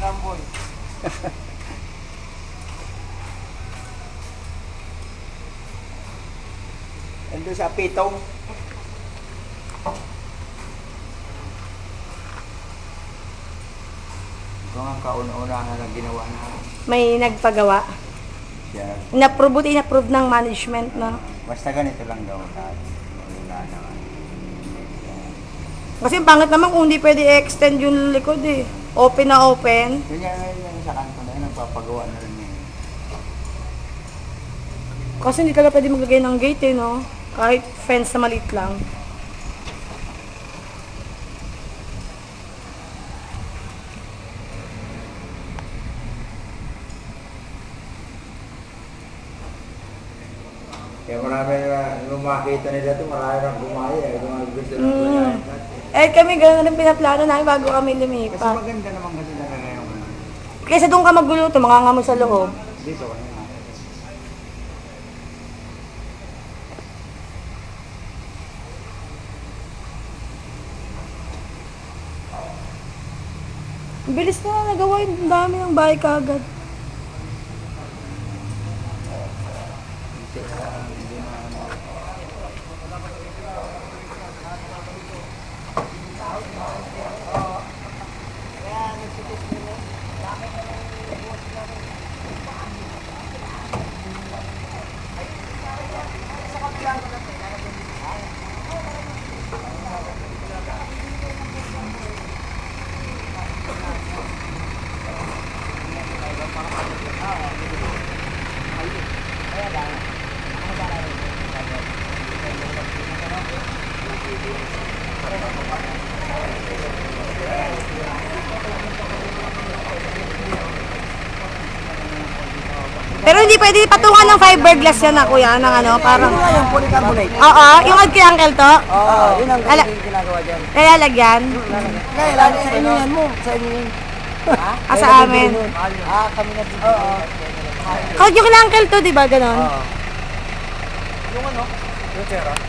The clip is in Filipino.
Lamboy. Ando sa pitong. Ito ang kauna-una na ginawa na May nagpagawa. siya. In-approve ng management, no? Basta ganito lang daw. Wala naman. Kasi pangit naman kung hindi pwede i-extend yung likod eh. Open na open. Yun yung sa kanto na yun, nagpapagawa na rin yun. Kasi hindi talaga pwede maglagay ng gate eh, no? Kahit fence na maliit lang. Kaya marami na, nung makita nila ito, marami nang gumaya. Kung gusto ng Mm. natin. Eh kami gano'n rin pinaplano namin bago kami Kasi lumipat. maganda naman kasi talaga yung ano. Kaysa doon ka magluluto, mangangamo sa loob. Dito ano. Ang bilis na nagawa yun. Ang dami ng bahay kagad. Pero hindi pwede patungan ng fiberglass yan na kuya, ng ano, parang... Ano nga yung polycarbonate? Oo, yung ad kay Uncle to. Oo, yun ang Ala- ginagawa dyan. Kaya lagyan. Kaya lalo sa inyo yan mo. Sa inyo yun. Ah, sa amin. Kami na dito. Oo. Oh, yung kay Uncle to, di ba, ganon? Yung ano? Yung tsera.